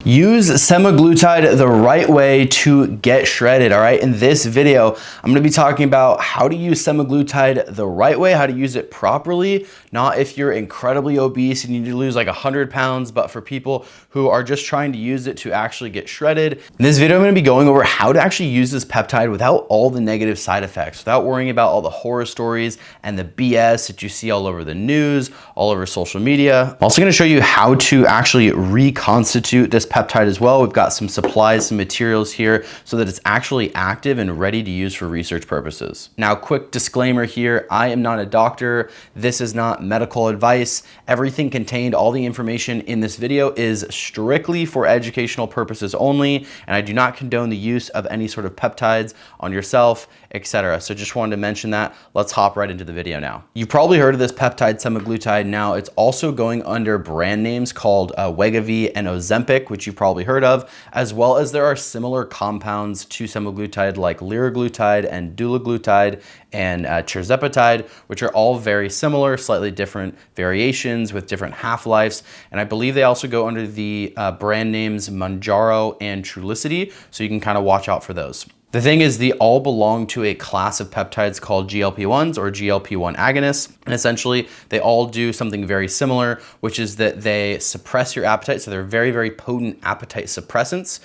Use semaglutide the right way to get shredded, all right? In this video, I'm gonna be talking about how to use semaglutide the right way, how to use it properly, not if you're incredibly obese and you need to lose like 100 pounds, but for people who are just trying to use it to actually get shredded. In this video, I'm gonna be going over how to actually use this peptide without all the negative side effects, without worrying about all the horror stories and the BS that you see all over the news, all over social media. I'm also gonna show you how to actually reconstitute this peptide as well. We've got some supplies, some materials here so that it's actually active and ready to use for research purposes. Now, quick disclaimer here, I am not a doctor. This is not medical advice. Everything contained, all the information in this video is strictly for educational purposes only, and I do not condone the use of any sort of peptides on yourself, etc. So just wanted to mention that. Let's hop right into the video now. You've probably heard of this peptide semaglutide. Now, it's also going under brand names called Wegovy and Ozempic, which you've probably heard of, as well as there are similar compounds to semaglutide like liraglutide and dulaglutide and tirzepatide, which are all very similar, slightly different variations with different half-lives. And I believe they also go under the brand names Mounjaro and Trulicity, so you can kind of watch out for those. The thing is, they all belong to a class of peptides called GLP-1s or GLP-1 agonists. And essentially, they all do something very similar, which is that they suppress your appetite. So they're very, very potent appetite suppressants.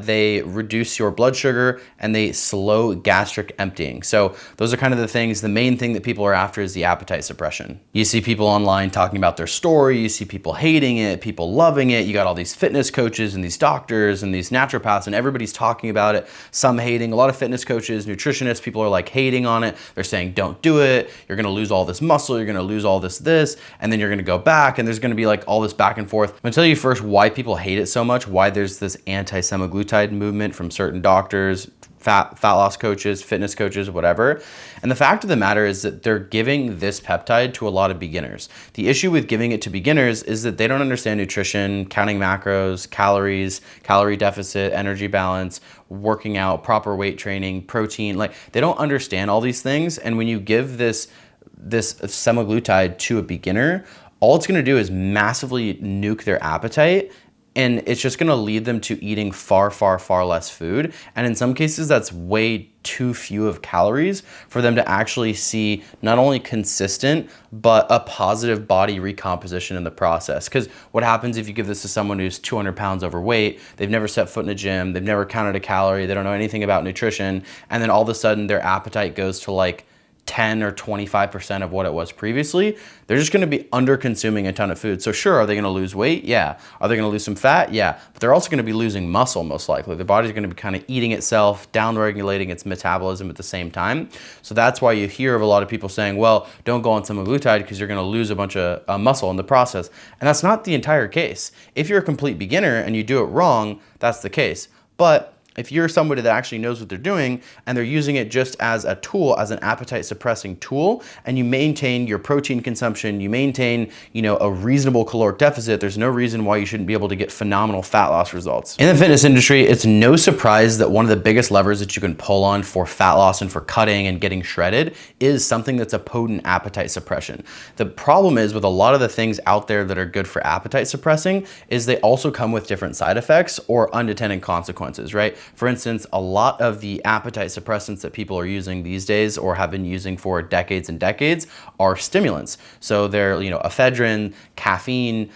They reduce your blood sugar and they slow gastric emptying. So those are kind of the things. The main thing that people are after is the appetite suppression. You see people online talking about their story. You see people hating it, people loving it. You got all these fitness coaches and these doctors and these naturopaths, and everybody's talking about it. Some hating. A lot of fitness coaches, nutritionists, people are like hating on it. They're saying, don't do it. You're going to lose all this muscle. You're going to lose all this, and then you're going to go back, and there's going to be like all this back and forth. I'm going to tell you first why people hate it so much, why there's this anti-semaglutide movement from certain doctors, fat loss coaches, fitness coaches, whatever. And the fact of the matter is that they're giving this peptide to a lot of beginners. The issue with giving it to beginners is that they don't understand nutrition, counting macros, calories, calorie deficit, energy balance, working out, proper weight training, protein. Like, they don't understand all these things. And when you give this semaglutide to a beginner, all it's going to do is massively nuke their appetite. And it's just gonna lead them to eating far, far, far less food. And in some cases, that's way too few of calories for them to actually see not only consistent, but a positive body recomposition in the process. Because what happens if you give this to someone who's 200 pounds overweight, they've never set foot in a gym, they've never counted a calorie, they don't know anything about nutrition, and then all of a sudden their appetite goes to like 10 or 25% of what it was previously, they're just gonna be under consuming a ton of food. So sure, are they gonna lose weight? Yeah. Are they gonna lose some fat? Yeah. But they're also gonna be losing muscle most likely. Their body's gonna be kind of eating itself, down-regulating its metabolism at the same time. So that's why you hear of a lot of people saying, well, don't go on semaglutide because you're gonna lose a bunch of muscle in the process. And that's not the entire case. If you're a complete beginner and you do it wrong, that's the case. But if you're somebody that actually knows what they're doing and they're using it just as a tool, as an appetite suppressing tool, and you maintain your protein consumption, you maintain, a reasonable caloric deficit, there's no reason why you shouldn't be able to get phenomenal fat loss results. In the fitness industry, it's no surprise that one of the biggest levers that you can pull on for fat loss and for cutting and getting shredded is something that's a potent appetite suppression. The problem is with a lot of the things out there that are good for appetite suppressing is they also come with different side effects or unintended consequences, right? For instance, a lot of the appetite suppressants that people are using these days or have been using for decades and decades are stimulants. So they're, ephedrine, caffeine,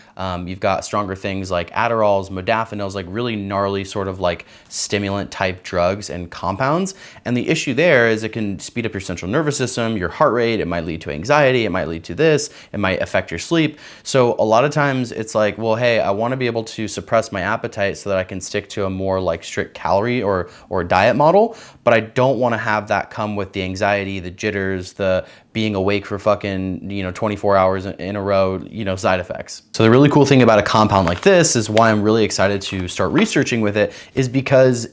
you've got stronger things like Adderalls, modafinils, like really gnarly sort of like stimulant type drugs and compounds. And the issue there is it can speed up your central nervous system, your heart rate, it might lead to anxiety, it might lead to this, it might affect your sleep. So a lot of times it's like, well, hey, I want to be able to suppress my appetite so that I can stick to a more like strict calorie or diet model, but I don't want to have that come with the anxiety, the jitters, the being awake for fucking 24 hours in a row, side effects. So the really cool thing about a compound like this is why I'm really excited to start researching with it is because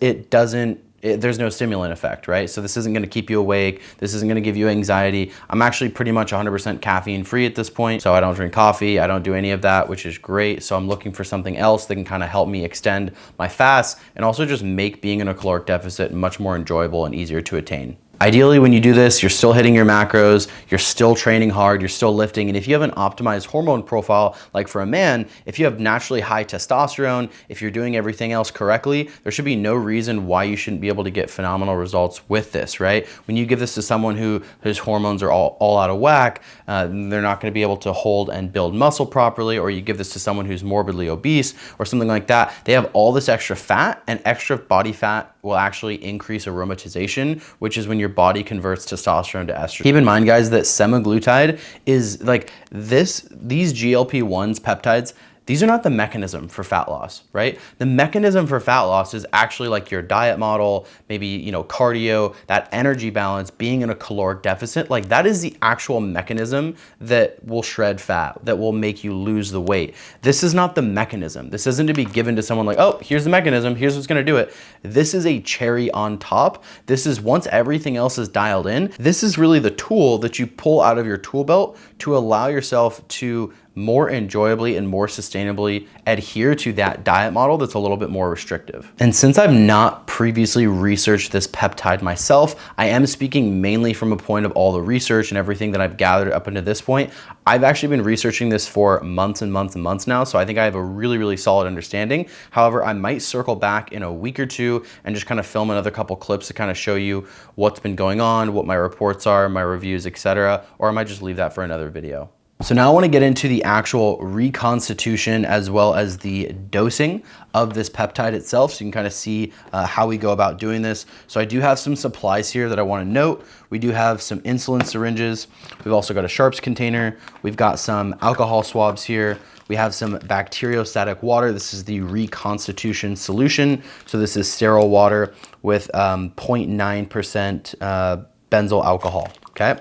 there's no stimulant effect, right? So this isn't gonna keep you awake. This isn't gonna give you anxiety. I'm actually pretty much 100% caffeine free at this point. So I don't drink coffee. I don't do any of that, which is great. So I'm looking for something else that can kind of help me extend my fast and also just make being in a caloric deficit much more enjoyable and easier to attain. Ideally, when you do this, you're still hitting your macros, you're still training hard, you're still lifting. And if you have an optimized hormone profile, like for a man, if you have naturally high testosterone, if you're doing everything else correctly, there should be no reason why you shouldn't be able to get phenomenal results with this, right? When you give this to someone whose hormones are all out of whack, they're not gonna be able to hold and build muscle properly, or you give this to someone who's morbidly obese or something like that, they have all this extra fat, and extra body fat will actually increase aromatization, which is when your body converts testosterone to estrogen. Keep in mind, guys, that semaglutide is like these GLP-1s, peptides, these are not the mechanism for fat loss, right? The mechanism for fat loss is actually like your diet model, maybe, you know, cardio, that energy balance, being in a caloric deficit. Like that is the actual mechanism that will shred fat, that will make you lose the weight. This is not the mechanism. This isn't to be given to someone like, oh, here's the mechanism, here's what's gonna do it. This is a cherry on top. This is, once everything else is dialed in, this is really the tool that you pull out of your tool belt to allow yourself to more enjoyably and more sustainably adhere to that diet model that's a little bit more restrictive. And since I've not previously researched this peptide myself, I am speaking mainly from a point of all the research and everything that I've gathered up until this point. I've actually been researching this for months and months and months now, so I think I have a really, really solid understanding. However, I might circle back in a week or two and just kind of film another couple clips to kind of show you what's been going on, what my reports are, my reviews, etc., or I might just leave that for another video. So now I want to get into the actual reconstitution as well as the dosing of this peptide itself, so you can kind of see how we go about doing this. So I do have some supplies here that I want to note. We do have some insulin syringes. We've also got a sharps container. We've got some alcohol swabs here. We have some bacteriostatic water. This is the reconstitution solution. So this is sterile water with 0.9% benzyl alcohol. Okay,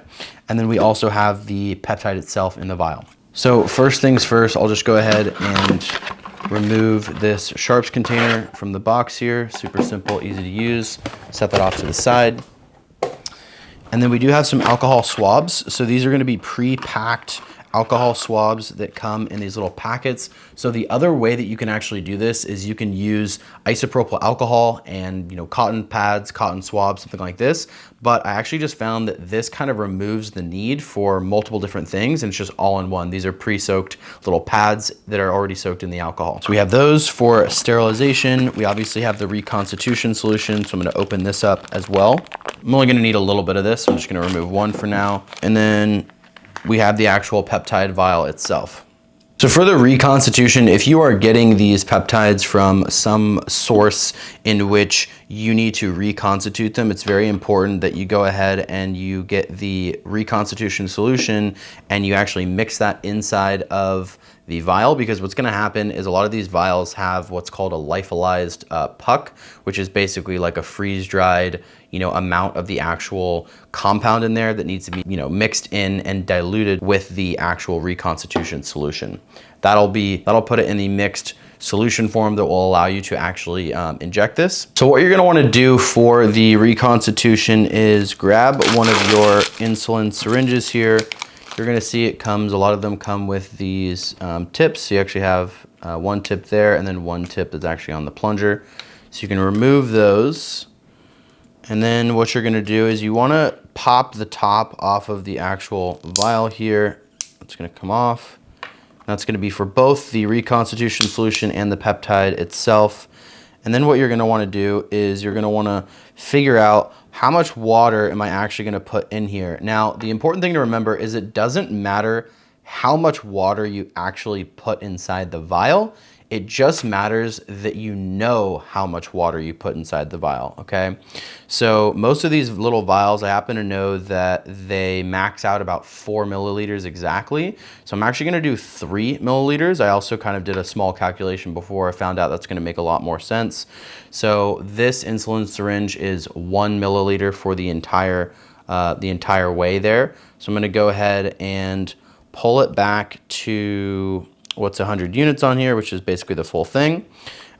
and then we also have the peptide itself in the vial. So first things first, I'll just go ahead and remove this sharps container from the box here. Super simple, easy to use. Set that off to the side. And then we do have some alcohol swabs. So these are going to be pre-packed alcohol swabs that come in these little packets. So the other way that you can actually do this is you can use isopropyl alcohol and, you know, cotton pads, cotton swabs, something like this. But I actually just found that this kind of removes the need for multiple different things, and it's just all in one. These are pre-soaked little pads that are already soaked in the alcohol. So we have those for sterilization. We obviously have the reconstitution solution, so I'm gonna open this up as well. I'm only gonna need a little bit of this, so I'm just gonna remove one for now. And then we have the actual peptide vial itself. So for the reconstitution, if you are getting these peptides from some source in which you need to reconstitute them, it's very important that you go ahead and you get the reconstitution solution and you actually mix that inside of the vial, because what's gonna happen is a lot of these vials have what's called a lyophilized puck, which is basically like a freeze-dried, you know, amount of the actual compound in there that needs to be, you know, mixed in and diluted with the actual reconstitution solution. That'll put it in the mixed solution form that will allow you to actually inject this. So what you're gonna wanna do for the reconstitution is grab one of your insulin syringes here. You're gonna see it comes, a lot of them come with these tips. So you actually have one tip there and then one tip that's actually on the plunger. So you can remove those. And then what you're gonna do is you wanna pop the top off of the actual vial here. It's gonna come off. That's gonna be for both the reconstitution solution and the peptide itself. And then what you're gonna wanna do is you're gonna wanna figure out how much water am I actually gonna put in here. Now, the important thing to remember is it doesn't matter how much water you actually put inside the vial. It just matters that you know how much water you put inside the vial, okay? So most of these little vials, I happen to know that they max out about 4 milliliters exactly. So I'm actually gonna do 3 milliliters. I also kind of did a small calculation before I found out that's gonna make a lot more sense. So this insulin syringe is 1 milliliter for the entire way there. So I'm gonna go ahead and pull it back to what's 100 units on here, which is basically the full thing.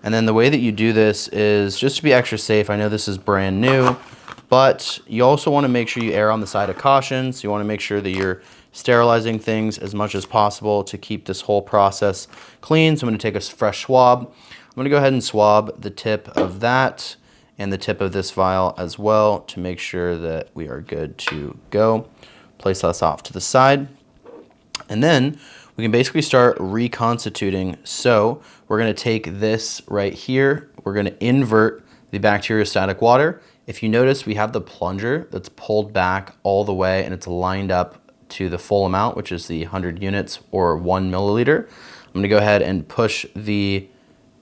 And then the way that you do this is just to be extra safe. I know this is brand new, but you also want to make sure you err on the side of caution. So you want to make sure that you're sterilizing things as much as possible to keep this whole process clean. So I'm going to take a fresh swab. I'm going to go ahead and swab the tip of that and the tip of this vial as well to make sure that we are good to go. Place this off to the side. And then we can basically start reconstituting. So we're gonna take this right here, we're gonna invert the bacteriostatic water. If you notice, we have the plunger that's pulled back all the way and it's lined up to the full amount, which is the 100 units or 1 milliliter. I'm gonna go ahead and push the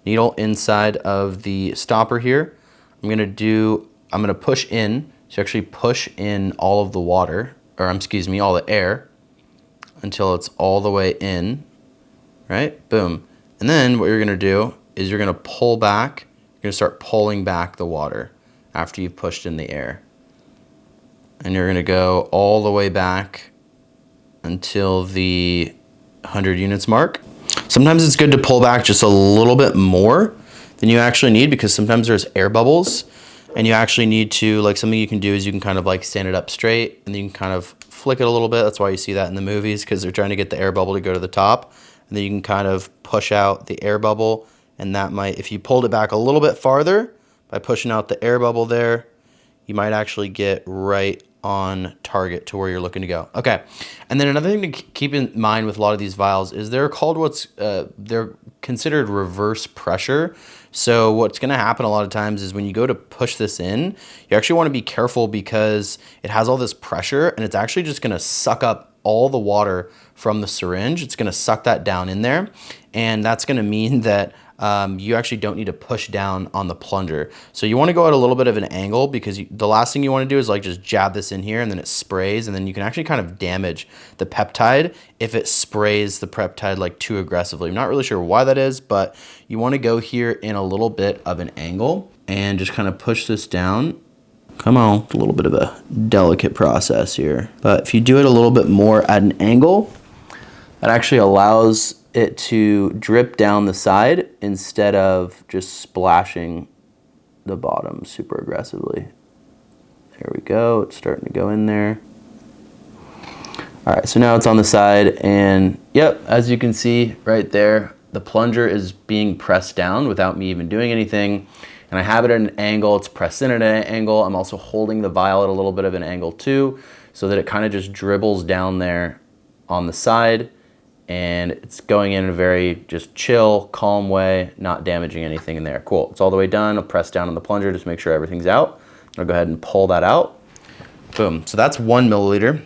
needle inside of the stopper here. I'm gonna push in, to actually push in all of the water, or excuse me, all the air, until it's all the way in, right? Boom. And then what you're gonna do is you're gonna pull back, you're gonna start pulling back the water after you've pushed in the air. And you're gonna go all the way back until the 100 units mark. Sometimes it's good to pull back just a little bit more than you actually need, because sometimes there's air bubbles and you actually need to, like, something you can do is you can kind of like stand it up straight and then you can kind of flick it a little bit. That's why you see that in the movies, because they're trying to get the air bubble to go to the top. And then you can kind of push out the air bubble, and that might, if you pulled it back a little bit farther by pushing out the air bubble there, you might actually get right on target to where you're looking to go. Okay, and then another thing to keep in mind with a lot of these vials is they're called they're considered reverse pressure. So what's gonna happen a lot of times is when you go to push this in, you actually wanna be careful because it has all this pressure and it's actually just gonna suck up all the water from the syringe. It's gonna suck that down in there, and that's gonna mean that you actually don't need to push down on the plunger. So you want to go at a little bit of an angle, because the last thing you want to do is like just jab this in here and then it sprays, and then you can actually kind of damage the peptide if it sprays the peptide like too aggressively. I'm not really sure why that is, but you want to go here in a little bit of an angle and just kind of push this down. Come on, it's a little bit of a delicate process here. But if you do it a little bit more at an angle, that actually allows it to drip down the side instead of just splashing the bottom super aggressively. There we go, it's starting to go in there. All right, so now it's on the side, and yep, as you can see right there, the plunger is being pressed down without me even doing anything. And I have it at an angle, it's pressed in at an angle. I'm also holding the vial at a little bit of an angle too, so that it kind of just dribbles down there on the side, and it's going in a very just chill, calm way, not damaging anything in there. Cool, it's all the way done. I'll press down on the plunger just to make sure everything's out. I'll go ahead and pull that out. Boom, so that's 1 milliliter.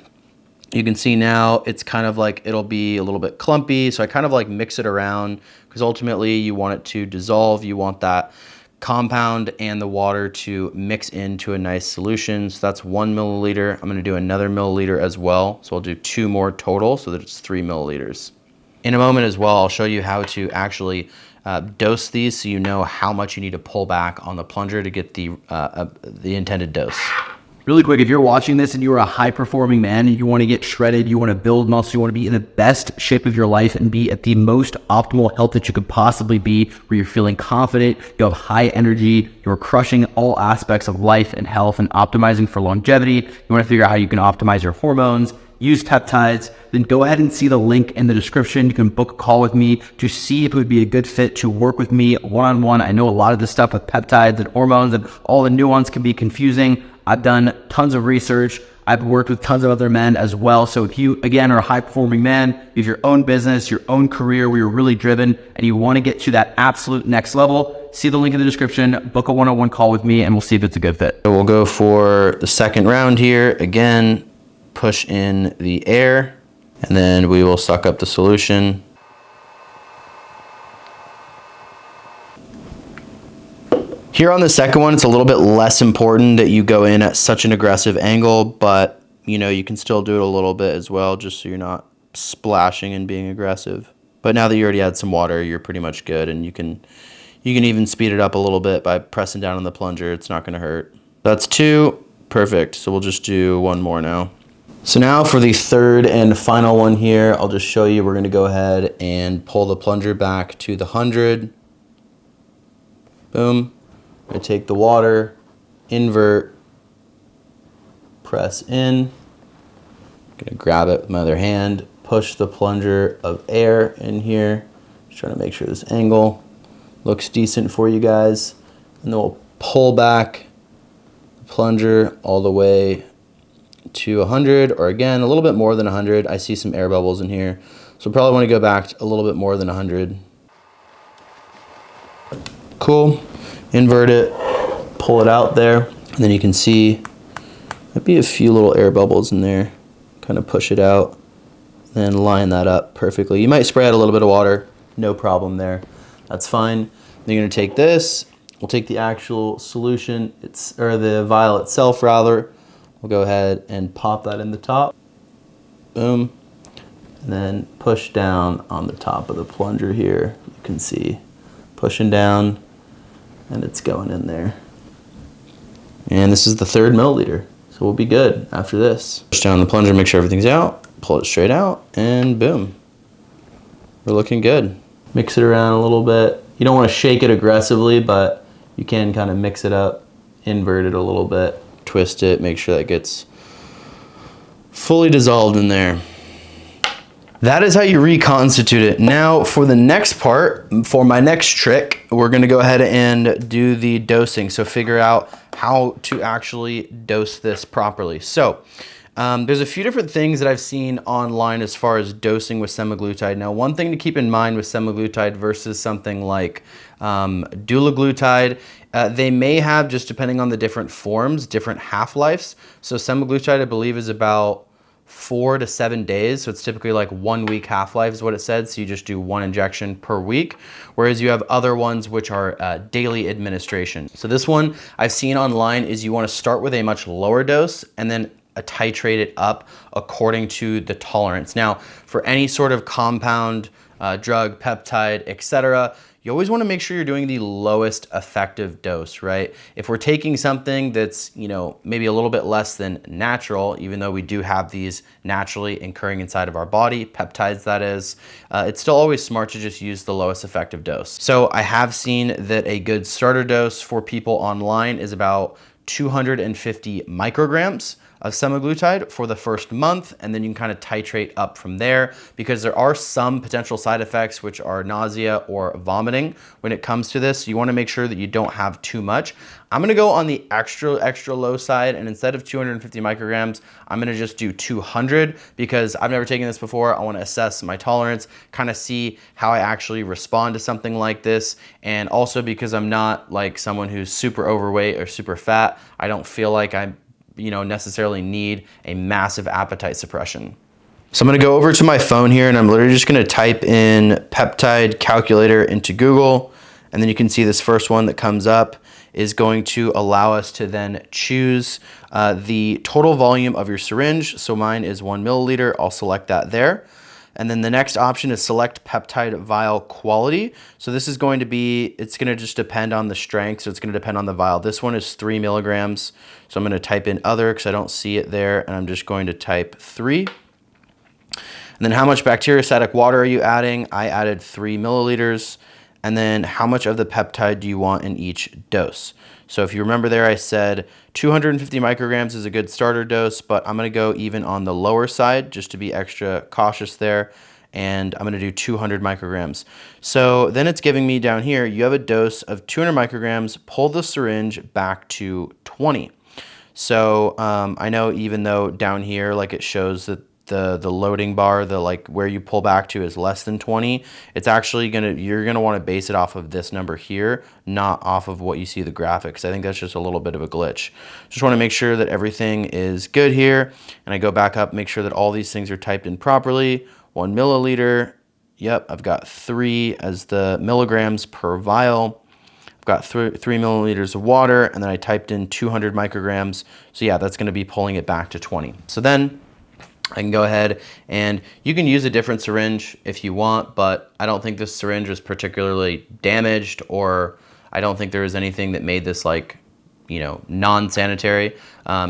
You can see now it's kind of like, it'll be a little bit clumpy, so I kind of like mix it around, because ultimately you want it to dissolve. You want that compound and the water to mix into a nice solution. So that's 1 milliliter. I'm gonna do another milliliter as well. So I'll do 2 more total so that it's 3 milliliters. In a moment as well, I'll show you how to actually dose these so you know how much you need to pull back on the plunger to get the intended dose. Really quick, if you're watching this and you're a high-performing man and you want to get shredded, you want to build muscle, you want to be in the best shape of your life and be at the most optimal health that you could possibly be, where you're feeling confident, you have high energy, you're crushing all aspects of life and health and optimizing for longevity, you want to figure out how you can optimize your hormones, use peptides, then go ahead and see the link in the description. You can book a call with me to see if it would be a good fit to work with me one-on-one. I know a lot of this stuff with peptides and hormones and all the nuance can be confusing. I've done tons of research. I've worked with tons of other men as well. So if you, again, are a high-performing man, you have your own business, your own career where you're really driven and you want to get to that absolute next level, see the link in the description, book a one-on-one call with me, and we'll see if it's a good fit. So we'll go for the second round here. Again, push in the air, and then we will suck up the solution. Here on the second one, it's a little bit less important that you go in at such an aggressive angle, but you know, you can still do it a little bit as well, just so you're not splashing and being aggressive. But now that you already had some water, you're pretty much good, and you can even speed it up a little bit by pressing down on the plunger. It's not gonna hurt. That's 2, perfect. So we'll just do 1 more now. So now for the third and final one here, I'll just show you, we're gonna go ahead and pull the plunger back to the 100. Boom. I'm gonna take the water, invert, press in. I'm gonna grab it with my other hand, push the plunger of air in here. Just trying to make sure this angle looks decent for you guys. And then we'll pull back the plunger all the way to 100, or again, a little bit more than 100. I see some air bubbles in here. So probably want to go back a little bit more than 100. Cool. Invert it, pull it out there, and then you can see might be a few little air bubbles in there. Kind of push it out, then line that up perfectly. You might spray out a little bit of water, no problem there. That's fine. Then you're gonna take this, we'll take the actual solution, or the vial itself rather. We'll go ahead and pop that in the top. Boom. And then push down on the top of the plunger here. You can see pushing down, and it's going in there. And this is the 3rd milliliter. So we'll be good after this. Push down the plunger, make sure everything's out, pull it straight out, and boom. We're looking good. Mix it around a little bit. You don't want to shake it aggressively, but you can kind of mix it up, invert it a little bit, twist it, make sure that gets fully dissolved in there. That is how you reconstitute it. Now for the next part, for my next trick, we're gonna go ahead and do the dosing. So figure out how to actually dose this properly. So there's a few different things that I've seen online as far as dosing with semaglutide. Now, one thing to keep in mind with semaglutide versus something like dulaglutide, they may have, just depending on the different forms, different half-lives. So semaglutide, I believe, is about 4 to 7 days. So it's typically like 1 week half-life is what it said. So you just do 1 injection per week. Whereas you have other ones which are daily administration. So this one I've seen online is you want to start with a much lower dose and then titrate it up according to the tolerance. Now, for any sort of compound, drug, peptide, etc., you always want to make sure you're doing the lowest effective dose, right? If we're taking something that's, you know, maybe a little bit less than natural, even though we do have these naturally occurring inside of our body, peptides that is, it's still always smart to just use the lowest effective dose. So I have seen that a good starter dose for people online is about 250 micrograms of semaglutide for the first month, and then you can kind of titrate up from there, because there are some potential side effects which are nausea or vomiting when it comes to this. You want to make sure that you don't have too much. I'm going to go on the extra low side, and instead of 250 micrograms, I'm going to just do 200, because I've never taken this before. I want to assess my tolerance, kind of see how I actually respond to something like this, and also because I'm not like someone who's super overweight or super fat, I don't feel like I necessarily need a massive appetite suppression. So I'm gonna go over to my phone here, and I'm literally just gonna type in peptide calculator into Google, and then you can see this first one that comes up is going to allow us to then choose the total volume of your syringe. So mine is 1 milliliter, I'll select that there. And then the next option is select peptide vial quality. So this is going to be, it's going to just depend on the strength. So it's going to depend on the vial. This one is 3 milligrams. So I'm going to type in other because I don't see it there. And I'm just going to type 3. And then how much bacteriostatic water are you adding? I added 3 milliliters. And then how much of the peptide do you want in each dose? So if you remember there, I said 250 micrograms is a good starter dose, but I'm gonna go even on the lower side just to be extra cautious there. And I'm gonna do 200 micrograms. So then it's giving me down here, you have a dose of 200 micrograms, pull the syringe back to 20. So I know even though down here, like it shows that the loading bar, the like where you pull back to is less than 20, it's actually you're gonna want to base it off of this number here, not off of what you see the graphics. I think that's just a little bit of a glitch. Just want to make sure that everything is good here, and I go back up, make sure that all these things are typed in properly. 1 milliliter, yep, I've got 3 as the milligrams per vial. I've got 3 milliliters of water, and then I typed in 200 micrograms. So yeah, that's going to be pulling it back to 20. So then I can go ahead, and you can use a different syringe if you want, but I don't think this syringe was particularly damaged, or I don't think there was anything that made this like, non-sanitary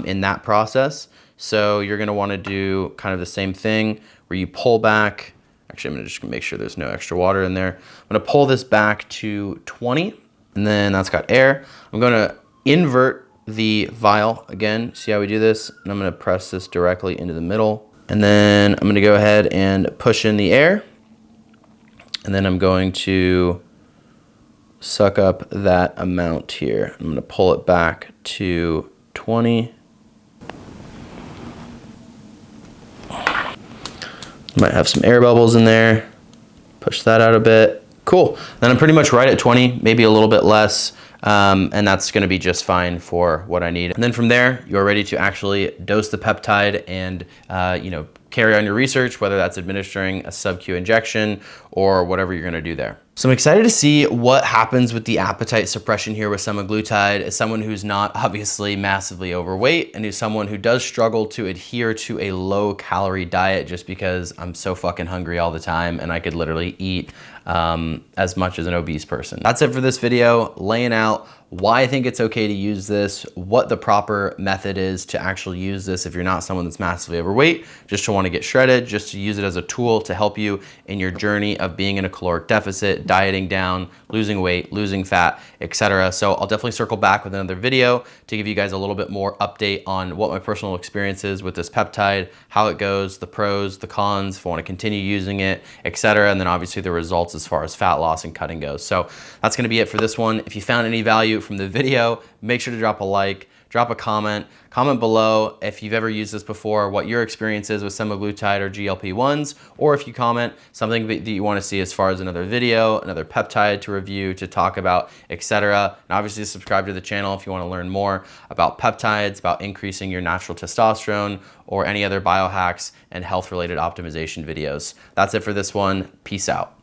in that process. So you're gonna wanna do kind of the same thing where you pull back. Actually, I'm gonna just make sure there's no extra water in there. I'm gonna pull this back to 20, and then that's got air. I'm gonna invert the vial again. See how we do this? And I'm gonna press this directly into the middle. And then I'm gonna go ahead and push in the air. And then I'm going to suck up that amount here. I'm gonna pull it back to 20. Might have some air bubbles in there. Push that out a bit. Cool. Then I'm pretty much right at 20, maybe a little bit less. And that's gonna be just fine for what I need. And then from there, you're ready to actually dose the peptide and carry on your research, whether that's administering a sub-Q injection or whatever you're gonna do there. So I'm excited to see what happens with the appetite suppression here with semaglutide as someone who's not obviously massively overweight and who's someone who does struggle to adhere to a low calorie diet just because I'm so fucking hungry all the time and I could literally eat as much as an obese person. That's it for this video, laying out why I think it's okay to use this, what the proper method is to actually use this if you're not someone that's massively overweight, just to want to get shredded, just to use it as a tool to help you in your journey of being in a caloric deficit, dieting down, losing weight, losing fat, etc. So I'll definitely circle back with another video to give you guys a little bit more update on what my personal experience is with this peptide, how it goes, the pros, the cons, if I want to continue using it, etc. And then obviously the results as far as fat loss and cutting goes. So that's going to be it for this one. If you found any value from the video, make sure to drop a like, drop a comment below if you've ever used this before, what your experience is with semaglutide or GLP-1s, or if you comment something that you want to see as far as another video, another peptide to review, to talk about, etc. And obviously subscribe to the channel if you want to learn more about peptides, about increasing your natural testosterone, or any other biohacks and health-related optimization videos. That's it for this one. Peace out.